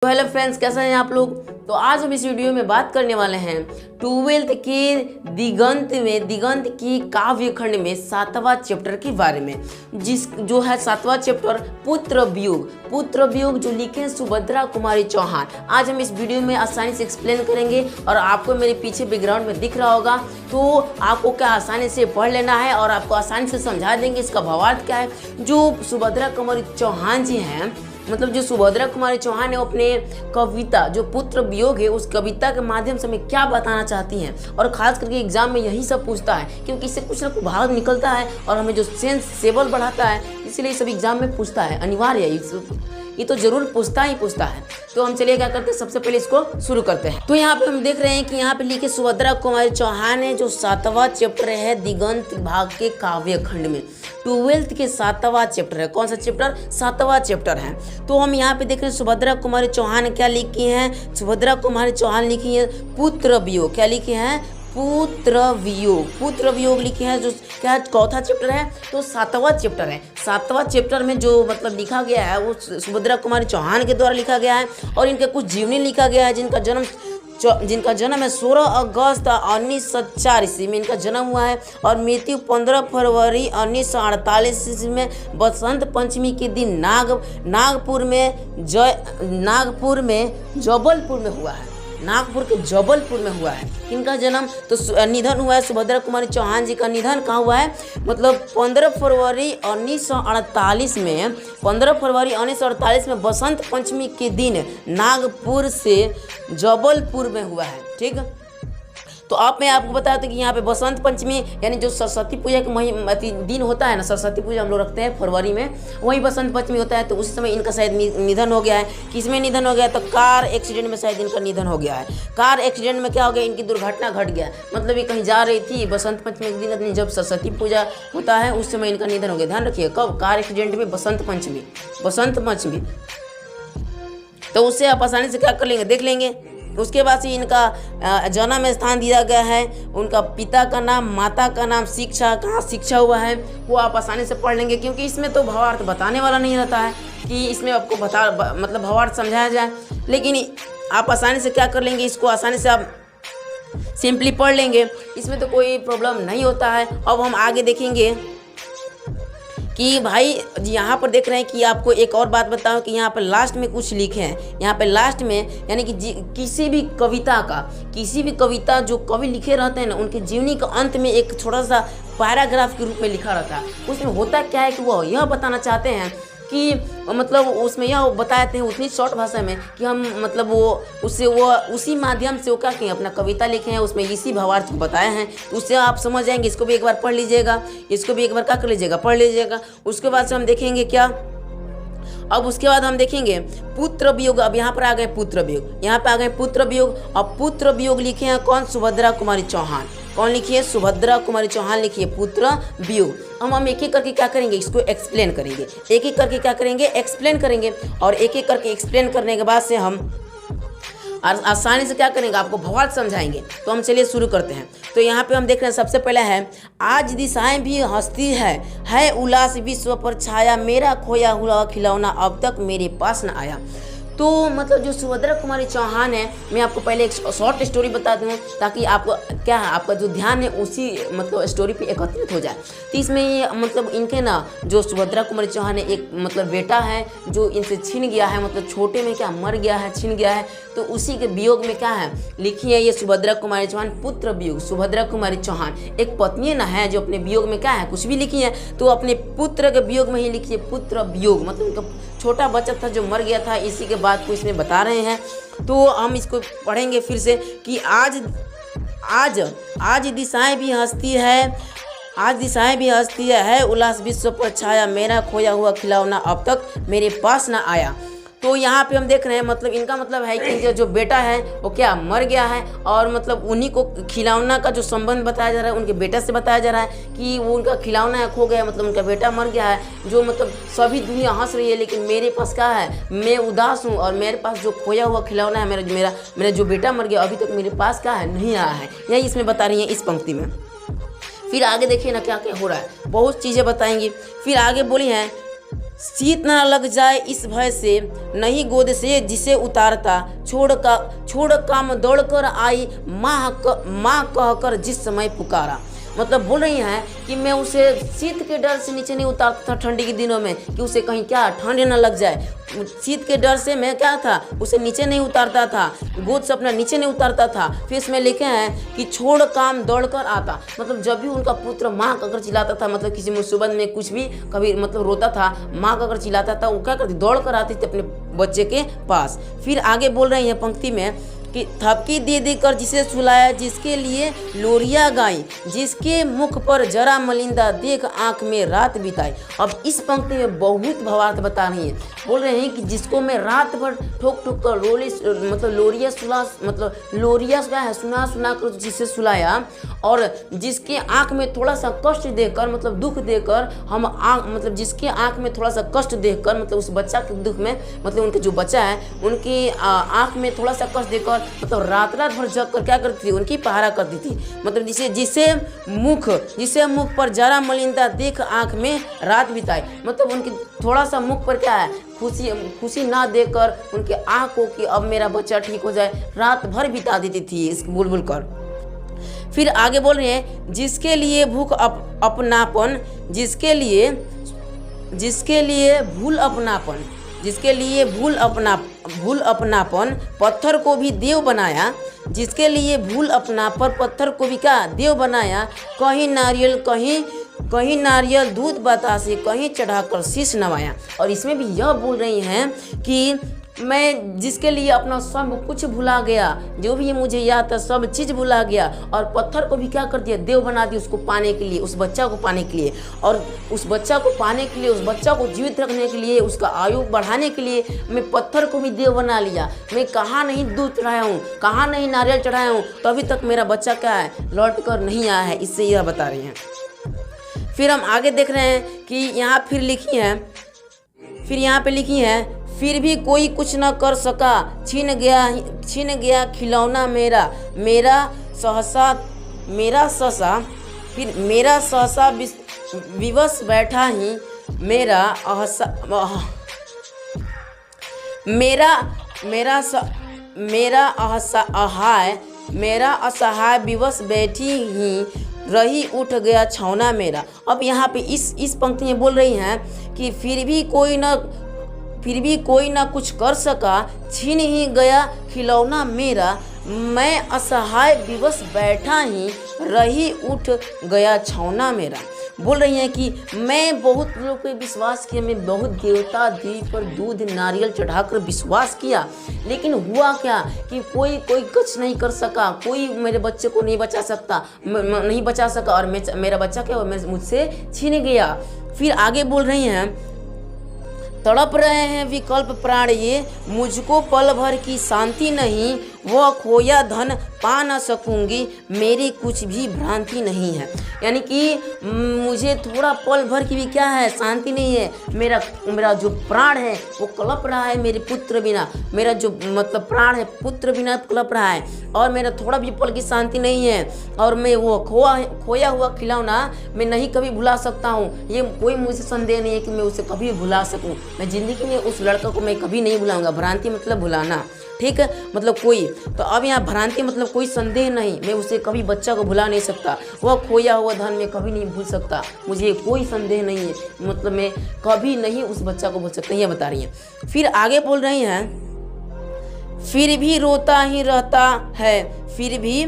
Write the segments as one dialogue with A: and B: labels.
A: तो hello friends, कैसे हैं आप लोग। तो आज हम इस वीडियो में बात करने वाले हैं 12th के दिगंत की काव्य खंड में 7वां चैप्टर के बारे में, जो है 7वां चैप्टर पुत्र वियोग जो लिखे हैं सुभद्रा कुमारी चौहान। आज हम इस वीडियो में आसानी से एक्सप्लेन करेंगे और आपको मेरे पीछे बैकग्राउंड में दिख रहा होगा, तो आपको क्या आसानी से पढ़ लेना है और आपको आसानी से समझा देंगे इसका भावार्थ क्या है। जो सुभद्रा कुमारी चौहान जी हैं, मतलब जो सुभद्रा कुमारी चौहान है, वो अपने कविता जो पुत्र वियोग है उस कविता के माध्यम से हमें क्या बताना चाहती हैं। और खास करके एग्जाम में यही सब पूछता है, क्योंकि इससे कुछ ना कुछ भाव निकलता है और हमें जो सेंसेबल बढ़ाता है, इसलिए सब एग्जाम में पूछता है, अनिवार्य है, ये तो जरूर पूछता है। तो हम चलिए क्या करते हैं, सबसे पहले इसको शुरू करते हैं। तो यहाँ पे हम देख रहे हैं कि यहाँ पे लिखे सुभद्रा कुमारी चौहान है, जो 7वां चैप्टर है दिगंत भाग के काव्य खंड में 12th के 7वां चैप्टर है। कौन सा चैप्टर? 7वां चैप्टर है। तो हम यहाँ पे देख रहे हैं सुभद्रा कुमारी चौहान क्या लिखी हैं। सुभद्रा कुमारी चौहान लिखी है पुत्र वियोग। क्या लिखे हैं? पुत्र वियोग लिखे हैं, जो क्या चौथा चैप्टर है, तो 7वां चैप्टर है। 7वां चैप्टर में जो मतलब लिखा गया है वो सुभद्रा कुमारी चौहान के द्वारा लिखा गया है और इनके कुछ जीवनी लिखा गया है, जिनका जन्म है 16 अगस्त 1904 ईस्वी में इनका जन्म हुआ है और मृत्यु 15 फरवरी 1948 ईस्वी में बसंत पंचमी के दिन नागपुर के जबलपुर में हुआ है। इनका जन्म तो निधन हुआ है, सुभद्रा कुमारी चौहान जी का निधन कहाँ हुआ है, मतलब 15 फरवरी 1948 में बसंत पंचमी के दिन नागपुर से जबलपुर में हुआ है। ठीक, तो अब मैं आपको बताया था कि यहाँ पे बसंत पंचमी यानी जो सरस्वती पूजा के दिन होता है ना, सरस्वती पूजा हम लोग रखते हैं फरवरी में, वही बसंत पंचमी होता है। तो उस समय इनका शायद निधन हो गया है। किसमें निधन हो गया? तो कार एक्सीडेंट में शायद इनका निधन हो गया है। कार एक्सीडेंट में क्या हो गया, इनकी दुर्घटना घट गया, मतलब ये कहीं जा रही थी बसंत पंचमी के दिन, जब सरस्वती पूजा होता है उस समय इनका निधन हो गया। ध्यान रखिए, कब? कार एक्सीडेंट में बसंत पंचमी। तो उससे आप आसानी से क्या कर लेंगे, देख लेंगे। उसके बाद से इनका जन्म स्थान दिया गया है, उनका पिता का नाम, माता का नाम, शिक्षा कहाँ शिक्षा हुआ है वो आप आसानी से पढ़ लेंगे, क्योंकि इसमें तो भावार्थ बताने वाला नहीं रहता है कि इसमें आपको मतलब भावार्थ समझाया जाए। लेकिन आप आसानी से क्या कर लेंगे, इसको आसानी से आप सिंपली पढ़ लेंगे, इसमें तो कोई प्रॉब्लम नहीं होता है। अब हम आगे देखेंगे कि भाई यहाँ पर देख रहे हैं कि आपको एक और बात बताऊं कि यहाँ पर लास्ट में कुछ लिखे हैं। यहाँ पे लास्ट में यानी कि किसी भी कविता जो कवि लिखे रहते हैं ना, उनके जीवनी के अंत में एक छोटा सा पैराग्राफ के रूप में लिखा रहता है। उसमें होता क्या है कि वो यह बताना चाहते हैं कि मतलब उसमें यह बताते हैं उतनी शॉर्ट भाषा में कि हम मतलब वो उसी माध्यम से वो क्या कहें अपना कविता लिखे हैं, उसमें इसी भावार्थ को बताए हैं। तो उससे आप समझ जाएंगे। इसको भी एक बार पढ़ लीजिएगा, इसको भी एक बार क्या कर लीजिएगा, पढ़ लीजिएगा। उसके बाद से हम देखेंगे क्या, अब उसके बाद हम देखेंगे पुत्र वियोग। अब यहाँ पर आ गए पुत्र वियोग, यहाँ पे आ गए पुत्र वियोग। अब पुत्र वियोग लिखे हैं कौन? सुभद्रा कुमारी चौहान। कौन लिखी है? सुभद्रा कुमारी चौहान लिखी है पुत्र वियोग। हम एक एक करके क्या करेंगे, इसको एक्सप्लेन करेंगे, एक एक करके क्या करेंगे, एक्सप्लेन करेंगे। और एक एक करके एक्सप्लेन करने के बाद से हम आसानी से क्या करेंगे, आपको भावार्थ समझाएंगे। तो हम चलिए शुरू करते हैं। तो यहाँ पे हम देख रहे हैं सबसे पहला है, आज दिशाएं भी हंसती है उल्लास विश्व पर छाया, मेरा खोया हुआ खिलौना अब तक मेरे पास न आया। तो मतलब जो सुभद्रा कुमारी चौहान है, मैं आपको पहले एक शॉर्ट स्टोरी बता दूँ ताकि आपको क्या है, आपका जो ध्यान है उसी मतलब स्टोरी पे एकत्रित हो जाए। तो इसमें ये मतलब इनके ना जो सुभद्रा कुमारी चौहान है, एक मतलब बेटा है जो इनसे छिन गया है, मतलब छोटे में क्या मर गया है, छिन गया है। तो उसी के वियोग में क्या है लिखी है ये सुभद्रा कुमारी चौहान पुत्र वियोग। सुभद्रा कुमारी चौहान एक पत्नी ना है जो अपने वियोग में क्या है कुछ भी लिखी है, तो अपने पुत्र के वियोग में ही लिखी है पुत्र वियोग, मतलब उनका छोटा बच्चा था जो मर गया था, इसी के बाद को इसमें बता रहे हैं। तो हम इसको पढ़ेंगे फिर से कि आज दिशाएं भी हंसती है उल्लास विश्व पर छाया, मेरा खोया हुआ खिलौना अब तक मेरे पास ना आया। तो यहाँ पे हम देख रहे हैं मतलब इनका मतलब है कि जो बेटा है वो क्या मर गया है, और मतलब उन्हीं को खिलौना का जो संबंध बताया जा रहा है उनके बेटे से बताया जा रहा है कि वो उनका खिलौना खो गया, मतलब उनका बेटा मर गया है, जो मतलब सभी दुनिया हंस रही है लेकिन मेरे पास क्या है, मैं उदास हूँ और मेरे पास जो खोया हुआ खिलौना है, मेरा जो बेटा मर गया अभी तक मेरे पास क्या है नहीं आया है। यही इसमें बता रही है इस पंक्ति में। फिर आगे देखिए ना क्या क्या हो रहा है, बहुत चीज़ें बताएंगी। फिर आगे बोली हैं शीत न लग जाए इस भय से, नहीं गोद से जिसे उतारता, छोड़ काम दौड़ कर आई, माँ कहकर जिस समय पुकारा। मतलब बोल रही हैं कि मैं उसे शीत के डर से नीचे नहीं उतारता था ठंडी के दिनों में, कि उसे कहीं क्या ठंड न लग जाए। शीत के डर से मैं क्या था, उसे नीचे नहीं उतारता था, गोद से अपना नीचे नहीं उतारता था। फिर इसमें लिखे हैं कि छोड़ काम दौड़ कर आता। मतलब जब भी उनका पुत्र माँ अगर चिल्लाता था, मतलब किसी मुसीबत में कुछ भी कभी मतलब रोता था, माँ अगर चिल्लाता था, वो क्या करती, दौड़ कर आती थी अपने बच्चे के पास। फिर आगे बोल रहे हैं पंक्ति में कि थपकी दे देकर जिसे सुलाया, जिसके लिए लोरिया गाई, जिसके मुख पर जरा मलिंदा देख आंख में रात बिताई। अब इस पंक्ति में बहुत भावार्थ बता रही है। बोल रहे हैं कि जिसको मैं रात भर ठोक ठोक कर मतलब लोरिया सुला, मतलब लोरिया क्या है, सुना कर जिसे सुलाया, और जिसके आंख में थोड़ा सा कष्ट देकर, मतलब दुख देकर हम मतलब जिसके आंख में थोड़ा सा कष्ट देकर, मतलब उस बच्चा के दुख में, मतलब उनके जो बच्चा है उनकी आंख में थोड़ा सा कष्ट देकर, मतलब रात भर जग कर क्या करती थी, उनकी पहरा करती थी। मतलब जिसे मुख पर जरा मलिनता देख आंख में रात बिताई। मतलब उनके थोड़ा सा मुख पर क्या है, खुशी ना देकर उनके आंखों की अब मेरा बच्चा ठीक हो जाए, रात भर बिता देती थी इस बुलबुल कर। फिर आगे बोल रहे हैं, जिसके लिए भूख अपनापन, जिसके लिए भूल अपनापन पत्थर को भी देव बनाया, जिसके लिए भूल अपनापन पत्थर को भी क्या देव बनाया। कहीं नारियल दूध बतासे, कहीं चढ़ाकर शीश नवाया। और इसमें भी यह बोल रही हैं कि मैं जिसके लिए अपना सब कुछ भुला गया, जो भी मुझे याद था सब चीज़ भुला गया, और पत्थर को भी क्या कर दिया, देव बना दिया उसको पाने के लिए, उस बच्चा को पाने के लिए। और उस बच्चा को पाने के लिए, उस बच्चा को जीवित रखने के लिए, उसका आयु बढ़ाने के लिए मैं पत्थर को भी देव बना लिया। मैं कहाँ नहीं दूध चढ़ाया हूँ, कहाँ नहीं नारियल चढ़ाया हूँ, तो अभी तक मेरा बच्चा क्या है, लौट कर नहीं आया है। इससे यह बता रही हैं। फिर हम आगे देख रहे हैं कि यहाँ फिर यहाँ पे लिखी है, फिर भी कोई कुछ न कर सका, छीन गया खिलौना मेरा सहसा विवश बैठा ही, मेरा असहाय विवश बैठी ही रही, उठ गया छौना मेरा। अब यहाँ पे इस पंक्ति में बोल रही हैं कि फिर भी कोई ना कुछ कर सका, छीन ही गया खिलौना मेरा, मैं असहाय विवश बैठा ही रही, उठ गया छौना मेरा। बोल रही हैं कि मैं बहुत लोगों पे विश्वास किया, मैं बहुत देवता देवी पर दूध नारियल चढ़ाकर विश्वास किया, लेकिन हुआ क्या कि कोई कुछ नहीं कर सका, कोई मेरे बच्चे को नहीं बचा सका, और मेरा बच्चा क्या हुआ, मुझसे छीन गया। फिर आगे बोल रही हैं, तड़प रहे हैं विकल्प प्राण ये, मुझको पल भर की शांति नहीं, वह खोया धन पा न सकूंगी, मेरी कुछ भी भ्रांति नहीं है। यानी कि मुझे थोड़ा पल भर की भी क्या है, शांति नहीं है। मेरा जो प्राण है वो कलप रहा है मेरे पुत्र बिना, मेरा जो मतलब प्राण है पुत्र बिना कलप रहा है, और मेरा थोड़ा भी पल की शांति नहीं है। और मैं वो खोया हुआ खिलौना मैं नहीं कभी भुला सकता हूँ। ये कोई मुझे संदेह नहीं है कि मैं उसे कभी भुला सकूँ। मैं ज़िंदगी में उस लड़का को मैं कभी नहीं भुलाऊंगा। भ्रांति मतलब भुलाना, ठीक है, मतलब कोई। तो अब यहाँ भ्रांति मतलब कोई संदेह नहीं, मैं उसे कभी बच्चा को भुला नहीं सकता। वह खोया हुआ धन मैं कभी नहीं भूल सकता, मुझे कोई संदेह नहीं है, मतलब मैं कभी नहीं उस बच्चा को भूल सकता, ये बता रही हैं। फिर आगे बोल रही हैं, फिर भी रोता ही रहता है, फिर भी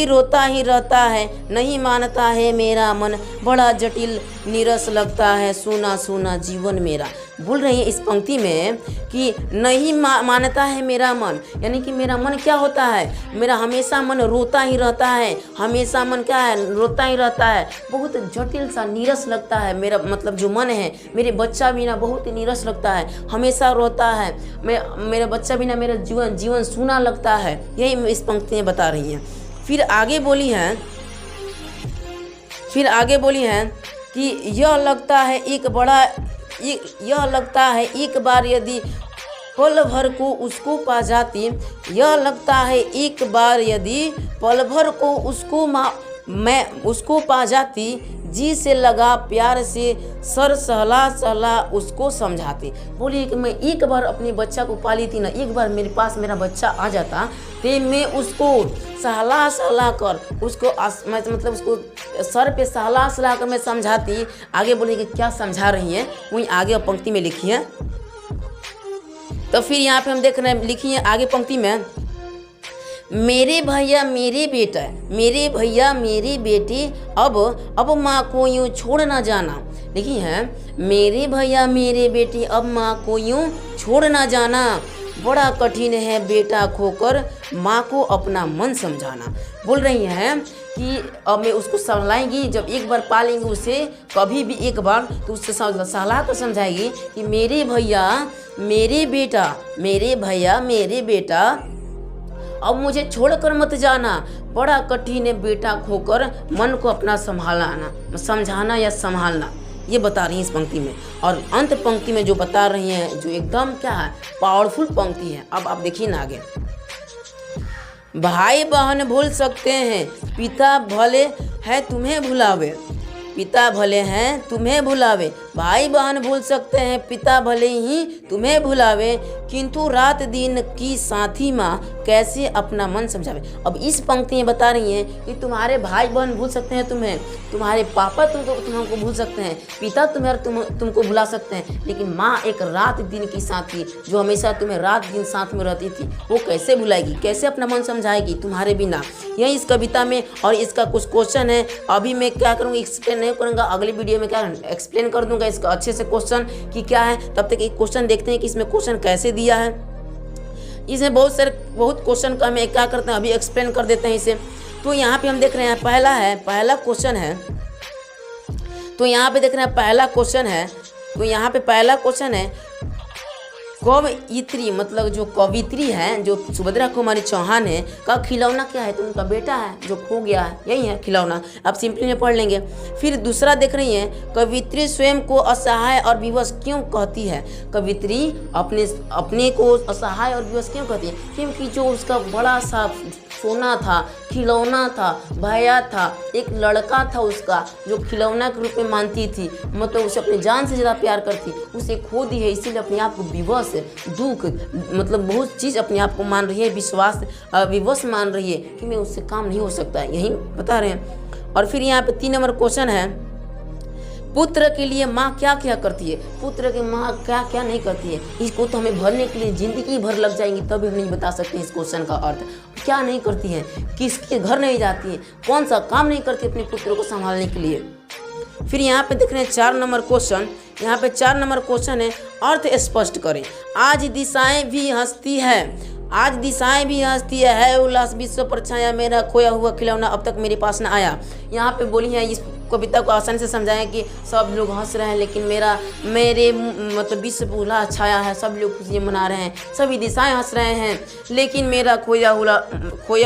A: रोता ही रहता है, नहीं मानता है मेरा मन, बड़ा जटिल नीरस लगता है, सूना सूना जीवन मेरा। बोल रही है इस पंक्ति में कि नहीं मानता है मेरा मन, यानी कि मेरा मन क्या होता है, मेरा हमेशा मन रोता ही रहता है, हमेशा मन क्या है, रोता ही रहता है, बहुत जटिल सा नीरस लगता है मेरा, मतलब जो मन है मेरे बच्चा बिना बहुत नीरस लगता है, हमेशा रोता है, मेरा बच्चा बिना मेरा जीवन सूना लगता है। यही इस पंक्ति में बता रही हैं। फिर आगे बोली हैं कि यह लगता है एक बार यदि पल भर को उसको पा जाती, यह लगता है एक बार यदि पल भर को मैं उसको पा जाती, जी से लगा प्यार से सर सहला सहला उसको समझाते। बोलिए कि मैं एक बार अपने बच्चा को पाली थी ना, एक बार मेरे पास मेरा बच्चा आ जाता तो मैं उसको सहला सहला कर उसको मतलब उसको सर पे सहला सहला कर मैं समझाती। आगे बोलिए कि क्या समझा रही हैं, वहीं आगे पंक्ति में लिखी है। तो फिर यहाँ पे हम देख रहे हैं लिखी है आगे पंक्ति में, मेरे भैया मेरे बेटा, मेरे भैया मेरी बेटी, अब माँ को यूँ छोड़ ना जाना। देखिए हैं, मेरे भैया मेरे बेटी, अब माँ को यूँ छोड़ ना जाना। बड़ा कठिन है बेटा खोकर माँ को अपना मन समझाना। बोल रही हैं कि अब मैं उसको समझाएंगी, जब एक बार पालेंगे उसे कभी भी एक बार, तो उससे सहला कर समझाएगी कि मेरे भैया मेरे बेटा, मेरे भैया मेरे बेटा, अब मुझे छोड़कर मत जाना। बड़ा कठिन है बेटा खोकर मन को अपना समझाना या संभालना, ये बता रही हैं इस पंक्ति में। और अंत पंक्ति में जो बता रही हैं, जो एकदम क्या है, पावरफुल पंक्ति है। अब आप देखिए ना आगे, भाई बहन भूल सकते हैं, पिता भले है तुम्हें भुलावे, पिता भले हैं तुम्हें भुलावे। भाई बहन भूल सकते हैं, पिता भले ही तुम्हें भुलावे, किंतु रात दिन की साथी माँ कैसे अपना मन समझावे। अब इस पंक्ति में बता रही हैं कि तुम्हारे भाई बहन भूल सकते हैं तुम्हें, तुम्हारे पापा तुमको भूल सकते हैं, पिता तुमको भुला सकते हैं, लेकिन माँ एक रात दिन की साथी जो हमेशा तुम्हें रात दिन साथ में रहती थी, वो कैसे भुलाएगी, कैसे अपना मन समझाएगी तुम्हारे बिना। यही इस कविता में, और इसका कुछ क्वेश्चन है। अभी मैं क्या करूँगा, एक्सप्लेन नहीं करूँगा, अगली वीडियो में क्या एक्सप्लेन कर दूंगा इसका अच्छे से क्वेश्चन कि क्या है। तब तक एक क्वेश्चन देखते हैं कि इसमें क्वेश्चन कैसे दिया है। इसमें बहुत क्वेश्चन का मैं क्या करते हैं, अभी एक्सप्लेन कर देते हैं इसे। तो यहाँ पे हम देख रहे हैं पहला क्वेश्चन है। तो यहाँ पे देख रहे हैं पहला क्वेश्चन है। तो यहाँ पे पहला क्वेश्चन है, कवयित्री मतलब जो कवित्री है, जो सुभद्रा कुमारी चौहान है, का खिलौना क्या है, तो उनका बेटा है जो खो गया है, यही है खिलौना। आप सिंपली में पढ़ लेंगे। फिर दूसरा देख रही हैं, कवित्री स्वयं को असहाय और विवश क्यों कहती है। कवित्री अपने को असहाय और विवश क्यों कहती है, क्योंकि जो उसका बड़ा सा सोना था, खिलौना था, भैया था, एक लड़का था उसका, जो खिलौना के रूप में मानती थी, मतलब उसे अपनी जान से ज़्यादा प्यार करती, उसे खो दी है, इसीलिए अपने आप को विवश, दुख, मतलब बहुत चीज़ अपने आप को मान रही है, विवश मान रही है कि मैं उससे काम नहीं हो सकता, यही बता रहे हैं। और फिर यहाँ पे 3 नंबर क्वेश्चन है, पुत्र के लिए माँ क्या क्या करती है, पुत्र की माँ क्या क्या नहीं करती है। इसको तो हमें भरने के लिए ज़िंदगी भर लग जाएंगी, तभी हम नहीं बता सकते इस क्वेश्चन का अर्थ। क्या नहीं करती है, किसके घर नहीं जाती है, कौन सा काम नहीं करती अपने पुत्र को संभालने के लिए। फिर यहाँ पे देख रहे हैं 4 नंबर क्वेश्चन। यहाँ पे 4 नंबर क्वेश्चन है, अर्थ स्पष्ट करें। आज दिशाएं भी हंसती है, आज दिशाएं भी हंसती है उल्लास विश्व पर छाया, मेरा खोया हुआ खिलौना अब तक मेरे पास न आया। यहाँ पे बोली है, इस कविता को आसानी से समझाएं कि सब लोग हंस रहे हैं, लेकिन मेरे मतलब विश्व पर उल्लास छाया है, सब लोग खुशियाँ मना रहे हैं, सभी दिशाएं हंस रहे हैं, लेकिन मेरा खोया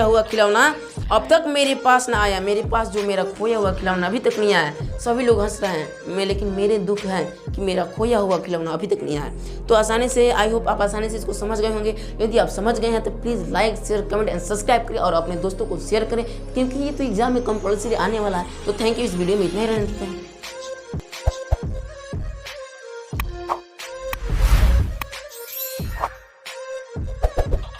A: हुआ खिलौना अब तक मेरे पास ना आया। मेरे पास जो मेरा खोया हुआ खिलौना अभी तक नहीं आया। सभी लोग हंस रहे हैं, लेकिन मेरे दुख है कि मेरा खोया हुआ खिलौना अभी तक नहीं आया। तो आसानी से, आई होप आप आसानी से इसको समझ गए होंगे। यदि आप समझ गए हैं तो please like, share, comment and subscribe करें और अपने दोस्तों को शेयर करें, क्योंकि ये तो एग्जाम में कंपल्सरी आने वाला है। तो थैंक यू, इस वीडियो में इतना ही रहने देते हैं।